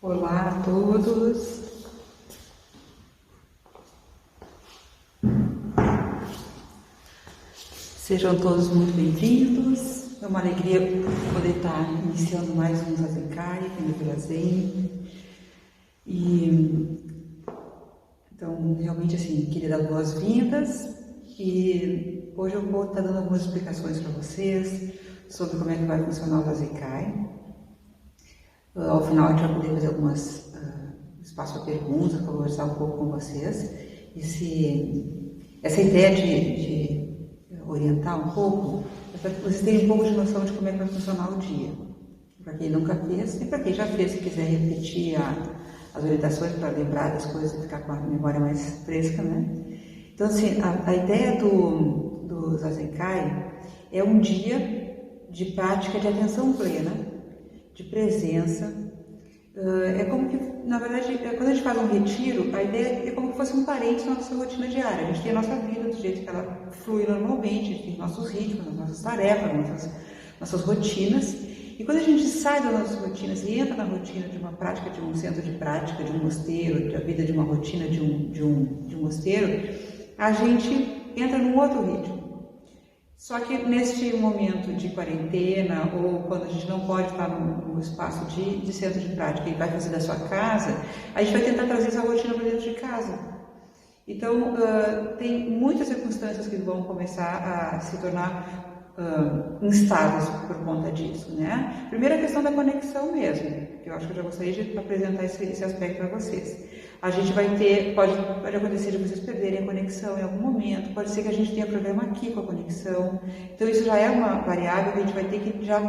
Olá a todos. Sejam todos muito bem-vindos. É uma alegria poder estar iniciando mais um Zazenkai aqui no Vila Zen. Então, realmente, queria dar boas-vindas. E hoje eu vou estar dando algumas explicações para vocês sobre como é que vai funcionar o Zazenkai. Ao final, a gente vai poder fazer algumas espaço para perguntas, para conversar um pouco com vocês. Essa ideia de orientar um pouco é para que vocês tenham um pouco de noção de como é que vai funcionar o dia. Para quem nunca fez e para quem já fez, se quiser repetir as orientações para lembrar das coisas e ficar com a memória mais fresca, né? Então, a ideia do Zazenkai é um dia de prática de atenção plena, de presença. É como que, na verdade, quando a gente faz um retiro, a ideia é como que fosse um parente na nossa rotina diária. A gente tem a nossa vida do jeito que ela flui normalmente, a gente tem nossos ritmos, as nossas tarefas, nossas rotinas. E quando a gente sai das nossas rotinas e entra na rotina de uma prática, de um centro de prática, de um mosteiro, da vida de uma rotina de um mosteiro, a gente entra num outro ritmo. Só que neste momento de quarentena, ou quando a gente não pode estar no espaço de centro de prática e vai fazer da sua casa, a gente vai tentar trazer essa rotina para dentro de casa. Então, tem muitas circunstâncias que vão começar a se tornar instáveis por conta disso, né? Primeiro, a questão da conexão mesmo, que eu acho que eu já gostaria de apresentar esse aspecto para vocês. A gente vai ter, pode acontecer de vocês perderem a conexão em algum momento, pode ser que a gente tenha problema aqui com a conexão. Então, isso já é uma variável que a gente vai ter que já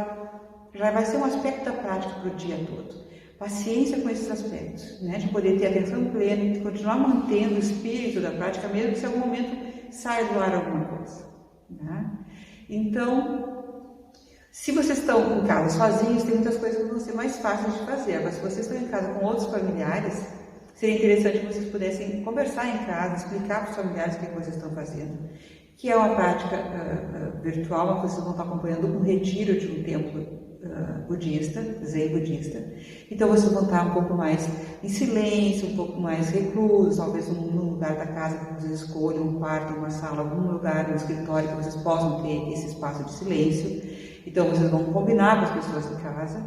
vai ser um aspecto da prática para o dia todo. Paciência com esses aspectos, né? De poder ter atenção plena e continuar mantendo o espírito da prática, mesmo que se em algum momento saia do ar alguma coisa, né? Então, se vocês estão em casa sozinhos, tem muitas coisas que vão ser mais fáceis de fazer. Agora, se vocês estão em casa com outros familiares, seria interessante que vocês pudessem conversar em casa, explicar para os familiares o que vocês estão fazendo. Que é uma prática virtual, que vocês vão estar acompanhando um retiro de um templo budista, zen budista. Então, vocês vão estar um pouco mais em silêncio, um pouco mais reclusos, talvez num lugar da casa que vocês escolham, um quarto, uma sala, algum lugar, um escritório que vocês possam ter esse espaço de silêncio. Então, vocês vão combinar com as pessoas de casa,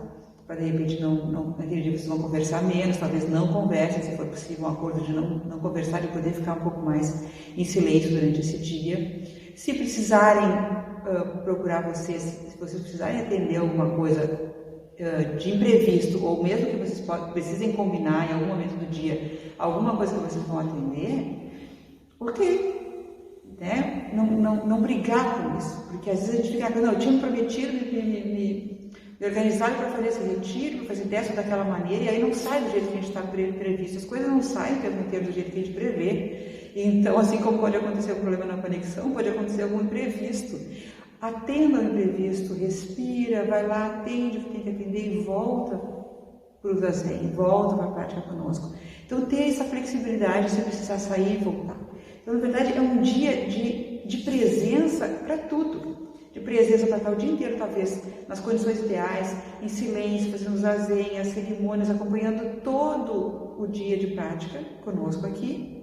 para de repente naquele dia vocês vão conversar menos, talvez não conversem, se for possível, um acordo de não conversar e poder ficar um pouco mais em silêncio durante esse dia. Se precisarem procurar vocês, se vocês precisarem atender alguma coisa de imprevisto, ou mesmo que vocês precisem combinar em algum momento do dia alguma coisa que vocês vão atender, ok, né? Não brigar com isso, porque às vezes a gente fica, não, eu tinha me prometido me organizar para fazer esse retiro, para fazer dessa ou daquela maneira, e aí não sai do jeito que a gente está previsto, as coisas não saem o tempo inteiro do jeito que a gente prevê. Então, assim como pode acontecer um problema na conexão, pode acontecer algum imprevisto. Atenda ao imprevisto, respira, vai lá, atende o que tem que atender e volta para o Zazen, volta para a prática conosco. Então, ter essa flexibilidade se precisar sair e voltar. Então, na verdade, é um dia de presença para tudo. De presença para estar o dia inteiro, talvez, nas condições ideais, em silêncio, fazendo Zazen, as cerimônias, acompanhando todo o dia de prática conosco aqui.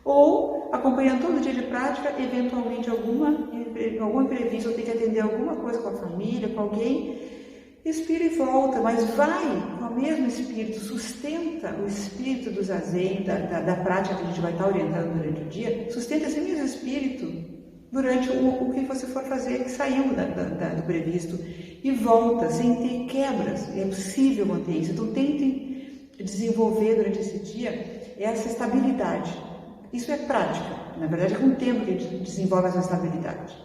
Ou acompanhando todo o dia de prática, eventualmente algum imprevisto, ou tem que atender alguma coisa com a família, com alguém, respira e volta, mas vai com o mesmo espírito, sustenta o espírito do Zazen, da prática que a gente vai estar orientando durante o dia, sustenta esse mesmo espírito durante o que você for fazer, que saiu do previsto, e volta sem ter quebras. É possível manter isso. Então, tentem desenvolver durante esse dia essa estabilidade. Isso é prática. Na verdade, é com o tempo que a gente desenvolve essa estabilidade.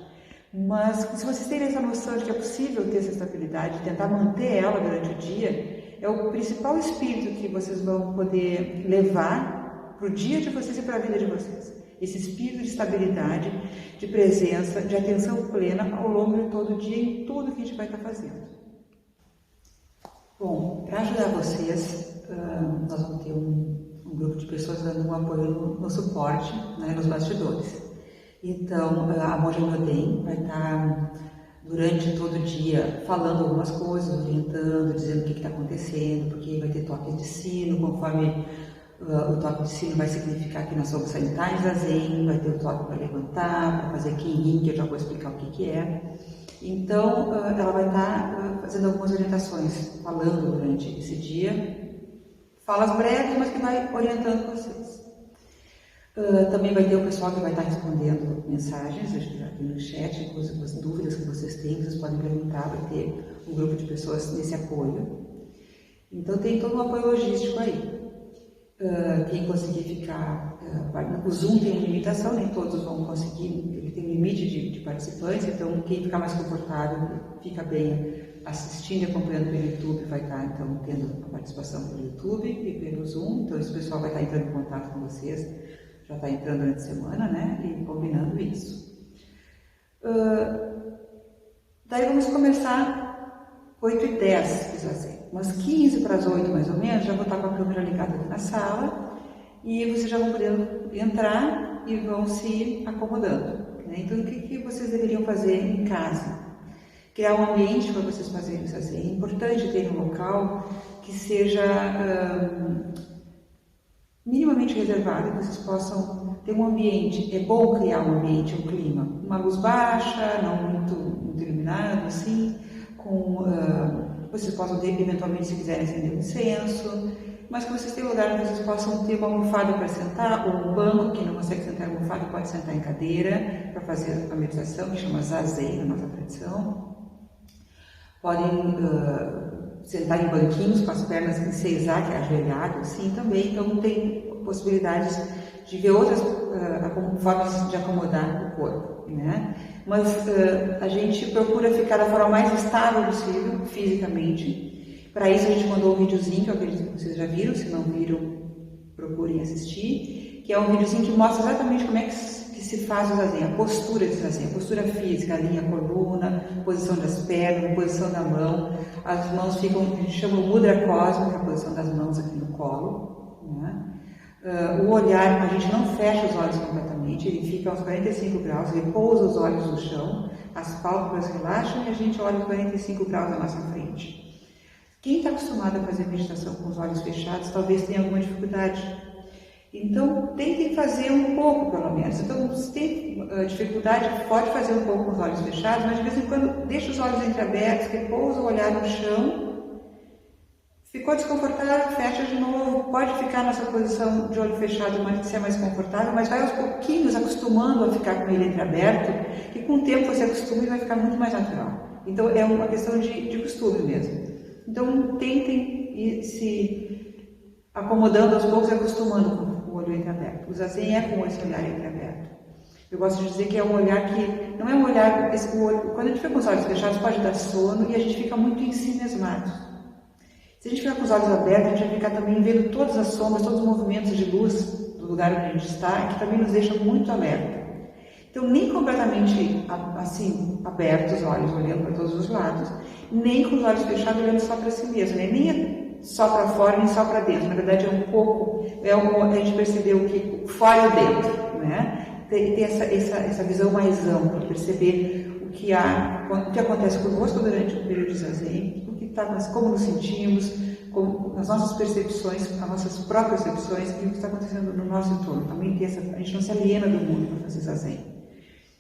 Mas, se vocês terem essa noção de que é possível ter essa estabilidade, tentar manter ela durante o dia, é o principal espírito que vocês vão poder levar para o dia de vocês e para a vida de vocês. Esse espírito de estabilidade, de presença, de atenção plena ao longo de todo o dia em tudo que a gente vai estar fazendo. Bom, para ajudar vocês, nós vamos ter um grupo de pessoas dando um apoio no suporte, né, nos bastidores. Então, a Monja Roden vai estar durante todo o dia, falando algumas coisas, orientando, dizendo o que está acontecendo, porque vai ter toque de sino, conforme o toque de sino vai significar que nós somos sanitários zazen, vai ter o toque para levantar, para fazer Kinhin, que eu já vou explicar o que é. Então, ela vai estar fazendo algumas orientações, falando durante esse dia, falas breves, mas que vai orientando vocês. Também vai ter o pessoal que vai estar respondendo mensagens aqui no chat, as dúvidas que vocês têm, vocês podem perguntar, vai ter um grupo de pessoas nesse apoio. Então tem todo um apoio logístico aí. Quem conseguir ficar... o Zoom tem uma limitação, nem todos vão conseguir, ele tem um limite de participantes, então quem ficar mais confortável, fica bem assistindo e acompanhando pelo YouTube, vai estar então tendo a participação pelo YouTube e pelo Zoom, então esse pessoal vai estar entrando em contato com vocês, já está entrando durante a semana, né, e combinando isso. Daí vamos começar 8h10, quis dizer, umas 15 para as 8 mais ou menos, já vou estar com a câmera ligada aqui na sala e vocês já vão poder entrar e vão se acomodando, né? Então o que vocês deveriam fazer em casa? Criar um ambiente para vocês fazerem isso assim. É importante ter um local que seja minimamente reservado, que vocês possam ter um ambiente. É bom criar um ambiente, um clima, uma luz baixa, não muito iluminado, assim, vocês possam ter, eventualmente, se quiserem, acender um incenso, mas que vocês tenham lugar onde vocês possam ter uma almofada para sentar, ou um banco, quem não consegue sentar em almofada pode sentar em cadeira para fazer a meditação, que chama Zazen, na nossa tradição. Podem sentar em banquinhos com as pernas em seizá, que é ajoelhado, assim também. Então tem possibilidades de ver outras formas de acomodar o corpo, né? Mas a gente procura ficar da forma mais estável possível, fisicamente. Para isso a gente mandou um videozinho, que eu acredito que vocês já viram, se não viram, procurem assistir, que é um videozinho que mostra exatamente como é que se faz o zazen, a postura de zazen, a postura física, a linha coluna, posição das pernas, posição da mão, as mãos ficam, a gente chama o mudra cósmica, a posição das mãos aqui no colo, né? O olhar, a gente não fecha os olhos completamente, ele fica aos 45 graus, ele pousa os olhos no chão, as pálpebras relaxam e a gente olha aos 45 graus na nossa frente. Quem está acostumado a fazer meditação com os olhos fechados, talvez tenha alguma dificuldade. Então, tentem fazer um pouco, pelo menos. Então, se tem dificuldade, pode fazer um pouco com os olhos fechados, mas de vez em quando deixa os olhos entreabertos, repousa o olhar no chão. Ficou desconfortável, fecha de novo. Pode ficar nessa posição de olho fechado, mas se é mais confortável, mas vai aos pouquinhos acostumando a ficar com ele entreaberto, e com o tempo você acostuma e vai ficar muito mais natural. Então, é uma questão de costume mesmo. Então, tentem ir se acomodando aos poucos e acostumando com o olho entreaberto. O zazen é com esse olhar entreaberto. Eu gosto de dizer que é um olhar que não é um olhar... Quando a gente fica com os olhos fechados, pode dar sono e a gente fica muito ensimismado. Se a gente ficar com os olhos abertos, a gente vai ficar também vendo todas as sombras, todos os movimentos de luz do lugar onde a gente está, que também nos deixa muito alerta. Então, nem completamente assim, abertos os olhos, olhando para todos os lados, nem com os olhos fechados, olhando só para si mesmo, né? Nem só para fora, nem só para dentro. Na verdade, é um pouco, a gente percebeu que fora e dentro, né? Ter essa visão mais ampla, perceber o que acontece conosco durante o período de zazen, como nos sentimos, as nossas percepções, as nossas próprias percepções e o que está acontecendo no nosso entorno. Também a gente não se aliena do mundo para fazer zazen.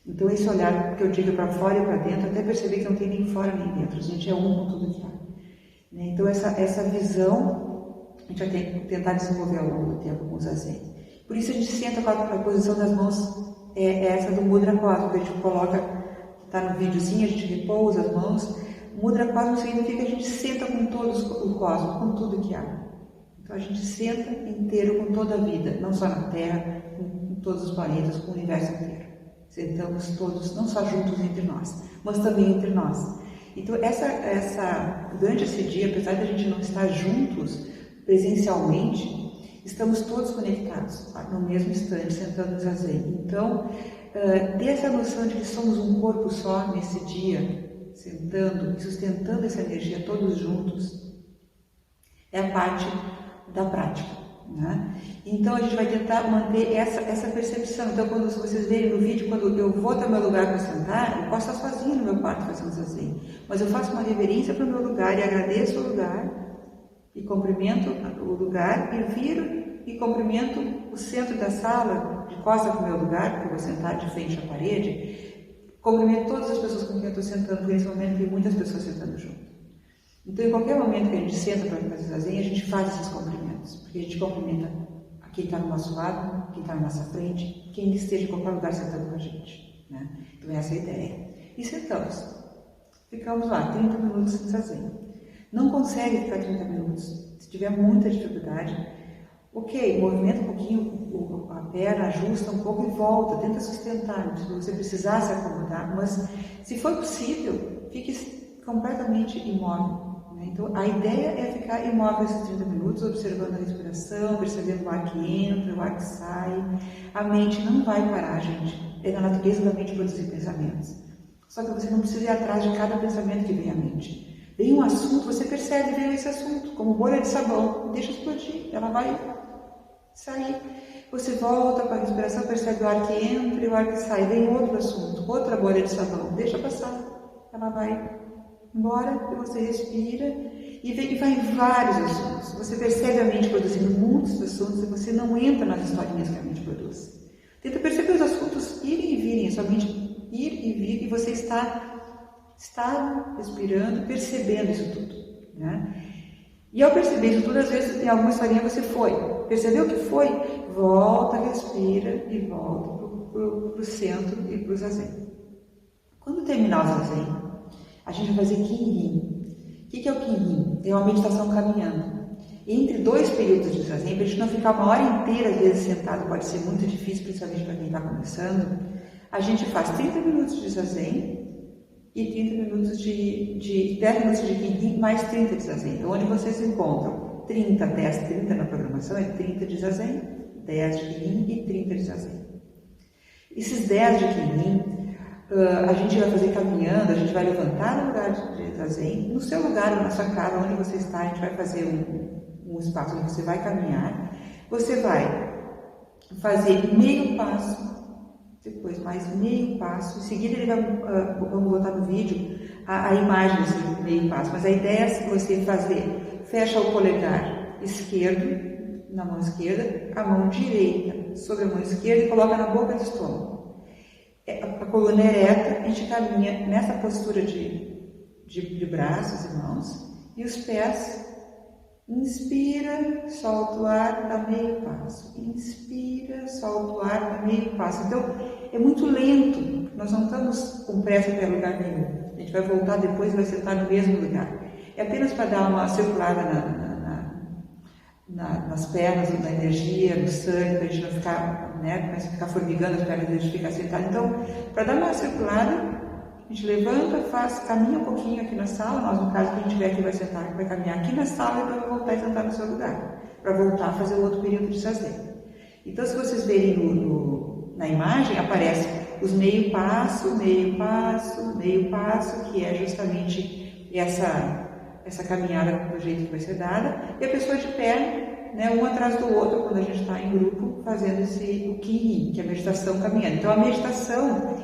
Então esse olhar que eu digo para fora e para dentro, até perceber que não tem nem fora nem dentro, a gente é um com tudo que há. Então essa visão a gente vai ter que tentar desenvolver ao longo do tempo com o zazen. Por isso a gente senta com a posição das mãos, é essa do mudra cósmico, a gente coloca, está no videozinho, a gente repousa as mãos. Mudra cósmico significa que a gente senta com todo o cosmos, com tudo que há. Então a gente senta inteiro com toda a vida, não só na Terra, com todos os planetas, com o universo inteiro. Sentamos todos, não só juntos entre nós, mas também entre nós. Então durante esse dia, apesar de a gente não estar juntos presencialmente, estamos todos conectados no mesmo instante, sentando no zazen. Então, ter essa noção de que somos um corpo só nesse dia, sentando e sustentando essa energia todos juntos, é a parte da prática, né? Então a gente vai tentar manter essa percepção. Então quando vocês verem no vídeo, quando eu vou até o meu lugar para sentar, eu posso estar sozinho no meu quarto fazendo zazen, mas eu faço uma reverência para o meu lugar e agradeço o lugar e cumprimento o lugar e viro e cumprimento o centro da sala, de costas para o meu lugar, porque eu vou sentar de frente à parede, cumprimento todas as pessoas com quem eu estou sentando, porque nesse momento tem muitas pessoas sentando junto. Então, em qualquer momento que a gente senta para fazer zazen, a gente faz esses cumprimentos, porque a gente cumprimenta a quem está do nosso lado, quem está na nossa frente, quem esteja em qualquer lugar sentando com a gente, né? Então, essa é a ideia. E sentamos. Ficamos lá, 30 minutos em zazen. Não consegue ficar 30 minutos. Se tiver muita dificuldade, ok, movimenta um pouquinho a perna, ajusta um pouco e volta, tenta sustentar, se você precisar se acomodar, mas se for possível, fique completamente imóvel. Então, a ideia é ficar imóvel esses 30 minutos, observando a respiração, percebendo o ar que entra, o ar que sai. A mente não vai parar, gente. É na natureza da mente produzir pensamentos. Só que você não precisa ir atrás de cada pensamento que vem à mente. Vem um assunto, você percebe, veio esse assunto, como bolha de sabão, deixa explodir, ela vai sair. Você volta para a respiração, percebe o ar que entra e o ar que sai. Vem outro assunto, outra bolha de sabão, deixa passar, ela vai embora e você respira e vai em vários assuntos. Você percebe a mente produzindo muitos assuntos e você não entra nas historinhas que a mente produz. Tenta perceber os assuntos irem e virem, a sua mente ir e vir e você está respirando, percebendo isso tudo, né? E ao perceber isso tudo, às vezes em alguma historinha você foi. Percebeu o que foi? Volta, respira e volta para o centro e para o zazen. Quando terminar o zazen, a gente vai fazer Kinhin. O que é o Kinhin? É uma meditação caminhando. Entre dois períodos de zazen, para a gente não ficar uma hora inteira, às vezes, sentado, pode ser muito difícil, principalmente para quem está começando, a gente faz 30 minutos de zazen e 30 minutos de 10 minutos de Kinhin, mais 30 de zazen. Então, onde vocês se encontram 30, 10, 30 na programação, é 30 de zazen, 10 de Kinhin e 30 de zazen. Esses 10 de Kinhin, a gente vai fazer caminhando, a gente vai levantar no lugar de zazen, no seu lugar ou na sua casa, onde você está, a gente vai fazer um espaço onde você vai caminhar, você vai fazer meio passo, depois mais meio passo, em seguida vamos botar no vídeo a imagem desse meio passo, mas a ideia é você fazer, fecha o polegar esquerdo, na mão esquerda, a mão direita sobre a mão esquerda e coloca na boca do estômago. A coluna ereta, a gente caminha nessa postura de braços e mãos, e os pés, inspira, solta o ar, dá meio passo, inspira, solta o ar, dá meio passo. Então, é muito lento, nós não estamos com pressa para lugar nenhum, a gente vai voltar depois e vai sentar no mesmo lugar. É apenas para dar uma circulada nas pernas, na energia, no sangue, para a gente não ficar, né, começa a ficar formigando as pernas, a gente fica sentado. Então, para dar uma circulada, a gente levanta, caminha um pouquinho aqui na sala, nós no caso, quem estiver aqui vai sentar, vai caminhar aqui na sala e vai voltar e sentar no seu lugar, para voltar a fazer o outro período de zazen. Então, se vocês verem na imagem, aparece os meio passo, que é justamente essa caminhada do jeito que vai ser dada, e a pessoa de pé, né, um atrás do outro, quando a gente está em grupo, fazendo o Kinhin, que é a meditação caminhando. Então, a meditação,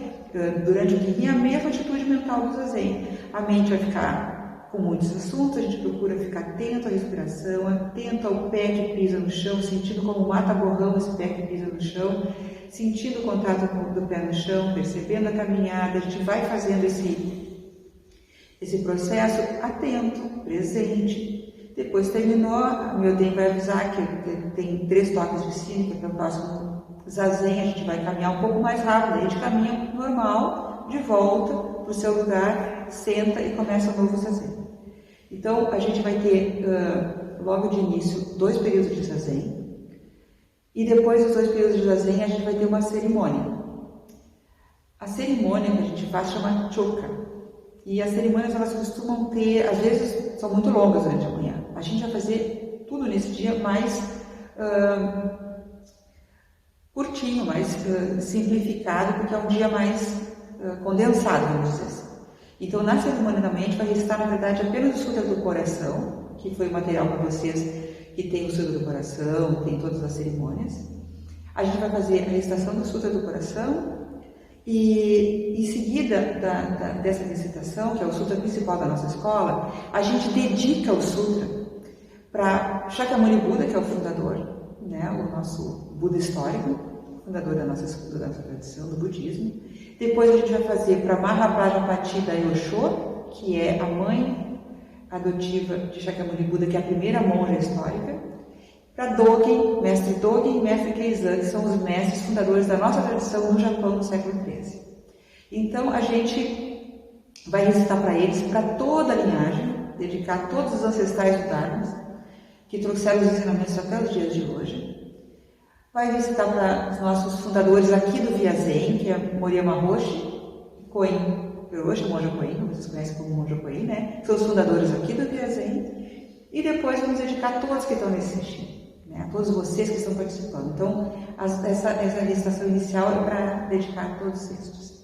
durante o Kinhin, é a mesma atitude mental do zazen. A mente vai ficar com muitos assuntos, a gente procura ficar atento à respiração, atento ao pé que pisa no chão, sentindo como mata-borrão esse pé que pisa no chão, sentindo o contato do pé no chão, percebendo a caminhada, a gente vai fazendo esse processo atento, presente. Depois terminou, o meu tempo vai avisar que tem 3 toques de sino, que para o próximo zazen a gente vai caminhar um pouco mais rápido, a gente caminha normal, de volta para o seu lugar, senta e começa um novo zazen. Então, a gente vai ter, logo de início, 2 períodos de zazen, e depois dos 2 períodos de zazen a gente vai ter uma cerimônia. A cerimônia que a gente faz chama choka. E as cerimônias, elas costumam ter, às vezes, são muito longas durante a manhã. A gente vai fazer tudo nesse dia mais curtinho, mais simplificado, porque é um dia mais condensado, vamos dizer assim. Então, na cerimônia da mente, vai recitar, na verdade, apenas o Sutra do Coração, que foi o material para vocês que tem o Sutra do Coração, tem todas as cerimônias. A gente vai fazer a recitação do Sutra do Coração e, em seguida dessa recitação, que é o Sutra principal da nossa escola, a gente dedica o Sutra para Shakyamuni Buda, que é o fundador, né, o nosso Buda histórico, fundador da nossa tradição, do budismo. Depois a gente vai fazer para Mahaprajapati Daiyosho, que é a mãe adotiva de Shakyamuni Buda, que é a primeira monja histórica, para Dogen, mestre Dogen e mestre Keizan, que são os mestres fundadores da nossa tradição no Japão no século XIII. Então a gente vai recitar para eles, para toda a linhagem, dedicar a todos os ancestrais do Dharma, que trouxeram os ensinamentos até os dias de hoje. Vai recitar para os nossos fundadores aqui do Via Zen, que é Moriyama Roshi e Koin Hiroshi, monja Koin, vocês conhecem como monja Koin, né? São os fundadores aqui do Via Zen. E depois vamos dedicar a todos que estão nesse sentido, né? A todos vocês que estão participando. Então, essa recitação inicial é para dedicar a todos estes.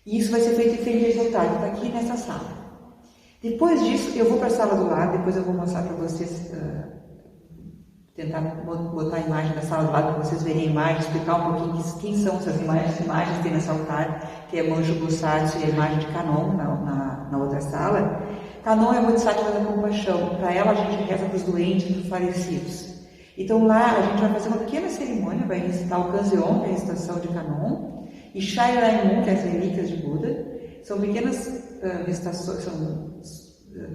E isso vai ser feito em frente ao altar, está aqui nessa sala. Depois disso, eu vou para a sala do lado, depois eu vou mostrar para vocês, tentar botar a imagem da sala do lado para vocês verem a imagem, explicar um pouquinho quem são essas imagens que tem nesse altar, que é Manju Busatsu e a imagem de Kanon na outra sala. Kanon é a Bodhisattva da compaixão. Para ela a gente reza para os doentes e para os falecidos. Então lá a gente vai fazer uma pequena cerimônia, vai recitar o Kanzeon, que é a recitação de Kanon, e Shai Raimun, que é as relíquias de Buda. São pequenas recitações, são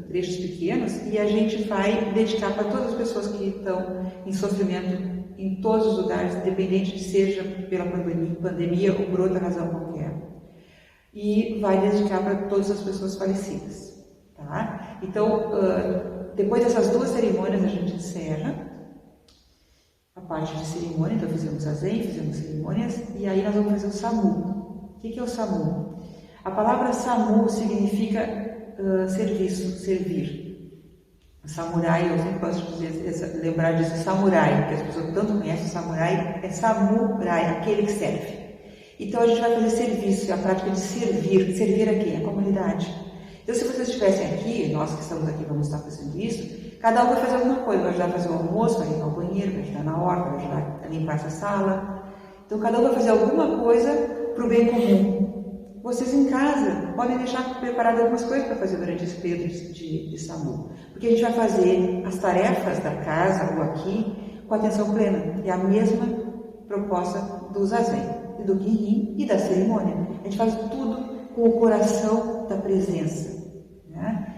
trechos pequenos, e a gente vai dedicar para todas as pessoas que estão em sofrimento em todos os lugares, independente de seja pela pandemia ou por outra razão qualquer. E vai dedicar para todas as pessoas falecidas. Tá? Então, depois dessas duas cerimônias, a gente encerra a parte de cerimônia. Então, fizemos a Zen, fizemos cerimônias, e aí nós vamos fazer o Samu. O que é o Samu? A palavra Samu significa serviço, servir. O samurai, eu sempre gosto de lembrar disso, samurai, que as pessoas tanto conhecem o samurai, é samurai, aquele que serve. Então a gente vai fazer serviço, a prática de servir. Servir a quem? A comunidade. Então se vocês estivessem aqui, nós que estamos aqui vamos estar fazendo isso, cada um vai fazer alguma coisa, vai ajudar a fazer o almoço, vai limpar o banheiro, vai ajudar na horta, vai ajudar a limpar essa sala. Então cada um vai fazer alguma coisa para o bem comum. Vocês em casa podem deixar preparado algumas coisas para fazer durante esse período de Samu. Porque a gente vai fazer as tarefas da casa ou aqui com atenção plena. É a mesma proposta do Zazen, e do Guiyin e da cerimônia. A gente faz tudo com o coração da presença. Né?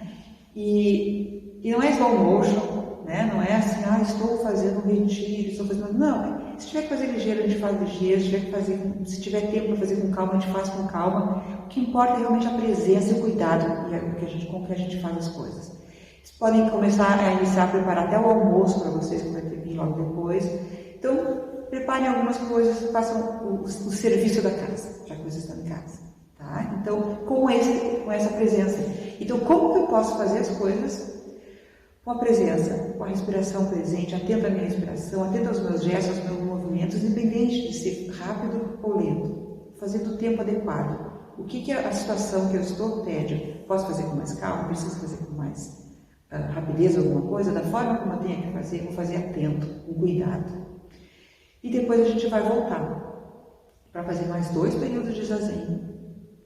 E não é slow motion, né? Não é assim, estou fazendo um retiro, estou fazendo... Não, se tiver que fazer ligeiro, a gente faz ligeiro, se tiver tempo para fazer com calma, a gente faz com calma. O que importa é realmente a presença e o cuidado com que a gente faz as coisas. Vocês podem começar a iniciar a preparar até o almoço para vocês, que vai ter que vir logo depois. Então, preparem algumas coisas, façam o serviço da casa, já que vocês estão em casa. Tá? Então, com essa presença. Então, como que eu posso fazer as coisas com a presença, com a respiração presente, atento à minha respiração, atento aos meus gestos, aos meus movimentos, independente de ser rápido ou lento, fazendo o tempo adequado. O que a situação que eu estou pede? Posso fazer com mais calma? Preciso fazer com mais rapidez alguma coisa? Da forma como eu tenho que fazer, vou fazer atento, com cuidado. E depois a gente vai voltar para fazer mais 2 períodos de Zazen.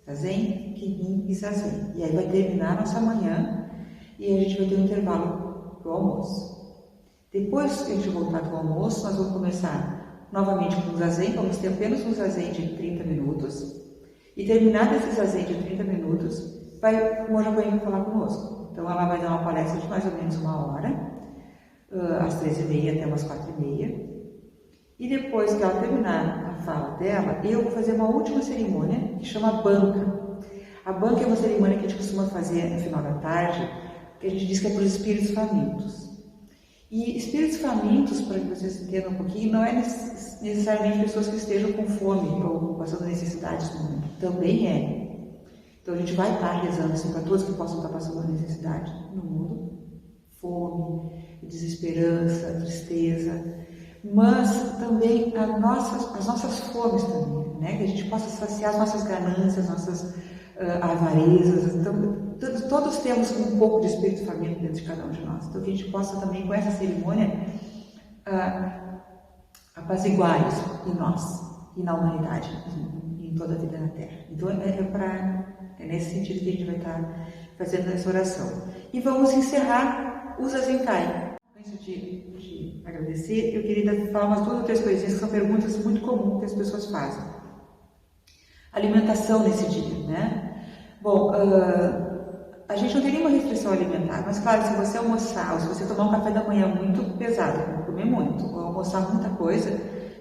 Zazen, Guiyin e Zazen. E aí vai terminar a nossa manhã e a gente vai ter um intervalo para o almoço. Depois que a gente voltar do almoço, nós vamos começar novamente com o Zazen. Vamos ter apenas um Zazen de 30 minutos. E terminado esse Zazen de 30 minutos, vai o Monja Koin falar conosco. Então ela vai dar uma palestra de mais ou menos 1 hora, às 13h30 até umas 4h30. E depois que ela terminar a fala dela, eu vou fazer uma última cerimônia que chama banca. A banca é uma cerimônia que a gente costuma fazer no final da tarde, que a gente diz que é para os espíritos famintos. E espíritos famintos, para que vocês entendam um pouquinho, não é necessariamente pessoas que estejam com fome ou passando necessidades no mundo. Também é. Então a gente vai estar rezando assim, para todos que possam estar passando necessidade no mundo. Fome, desesperança, tristeza. Mas também as nossas fomes também, né? Que a gente possa saciar as nossas ganâncias, nossas avarezas. Então, todos temos um pouco de espírito faminto dentro de cada um de nós. Então, que a gente possa também, com essa cerimônia, apaziguar isso em nós e na humanidade, em toda a vida na Terra. Então, é nesse sentido que a gente vai estar fazendo essa oração. E vamos encerrar o Zazenkai. Antes de agradecer, eu queria falar umas 2 ou 3 coisinhas que são perguntas muito comuns que as pessoas fazem. Alimentação nesse dia, né? Bom, a gente não tem nenhuma restrição alimentar, mas claro, se você almoçar ou se você tomar um café da manhã muito pesado, comer muito, ou almoçar muita coisa,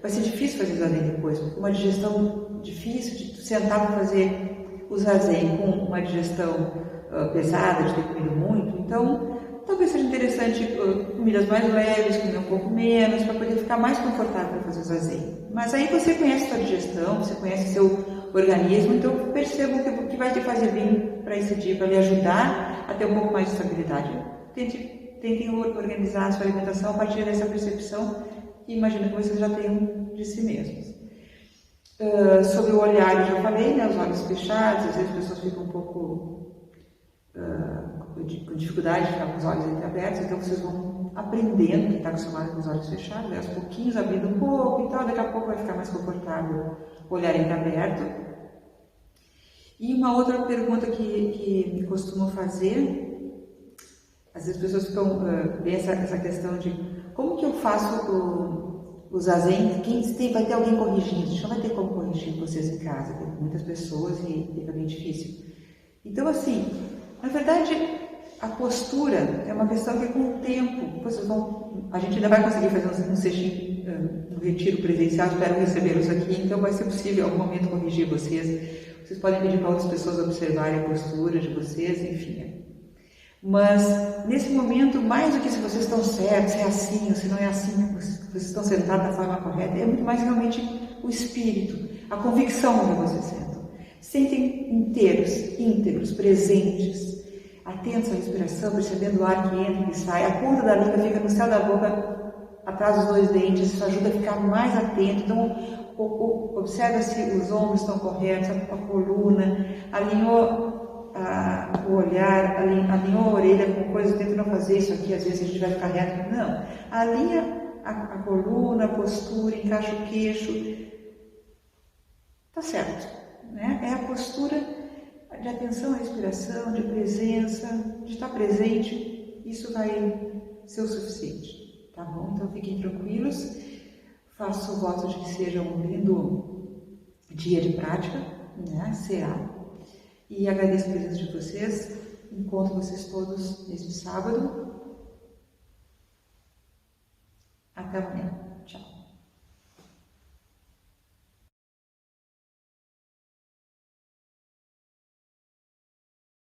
vai ser difícil fazer zazen depois, porque uma digestão difícil, de sentar para fazer o zazen com uma digestão pesada, de ter comido muito, então talvez seja interessante comidas mais leves, comer um pouco menos, para poder ficar mais confortável para fazer o zazen. Mas aí você conhece a sua digestão, você conhece o seu organismo, então perceba o que vai te fazer bem para esse dia, para lhe ajudar a ter um pouco mais de estabilidade. Tentem organizar a sua alimentação a partir dessa percepção que imagino que vocês já tenham de si mesmos. Sobre o olhar, eu já falei, né, os olhos fechados, às vezes as pessoas ficam um pouco com dificuldade de ficar com os olhos entreabertos, então vocês vão aprendendo que está acostumado com os olhos fechados, né, aos pouquinhos abrindo um pouco e tal, daqui a pouco vai ficar mais confortável o olhar entreaberto. E uma outra pergunta que me costumo fazer, às vezes as pessoas ficam bem essa questão de como que eu faço o zazen, vai ter alguém corrigindo, a gente não vai ter como corrigir vocês em casa, tem muitas pessoas e fica bem difícil. Então assim, na verdade, a postura é uma questão que com o tempo, a gente ainda vai conseguir fazer um sextim, um retiro presencial, espero recebê-los aqui, então vai ser possível em algum momento corrigir vocês. Vocês podem pedir para outras pessoas observarem a postura de vocês, enfim. Mas, nesse momento, mais do que se vocês estão certos, se é assim ou se não é assim, vocês estão sentados da forma correta, é muito mais realmente o espírito, a convicção onde vocês sentam. Sentem íntegros, presentes, atentos à respiração, percebendo o ar que entra e que sai. A ponta da língua fica no céu da boca, atrás dos 2 dentes, isso ajuda a ficar mais atento. Então, observa se os ombros estão corretos, a coluna, alinhou o olhar, alinhou a orelha com coisas, tenta não fazer isso aqui, às vezes a gente vai ficar reto. Não, alinha a coluna, a postura, encaixa o queixo. Tá certo, né? É a postura de atenção à respiração, de presença, de estar presente. Isso vai ser o suficiente, tá bom? Então fiquem tranquilos. Faço o voto de que seja um lindo dia de prática, né? Será. E agradeço a presença de vocês. Encontro vocês todos neste sábado. Até amanhã.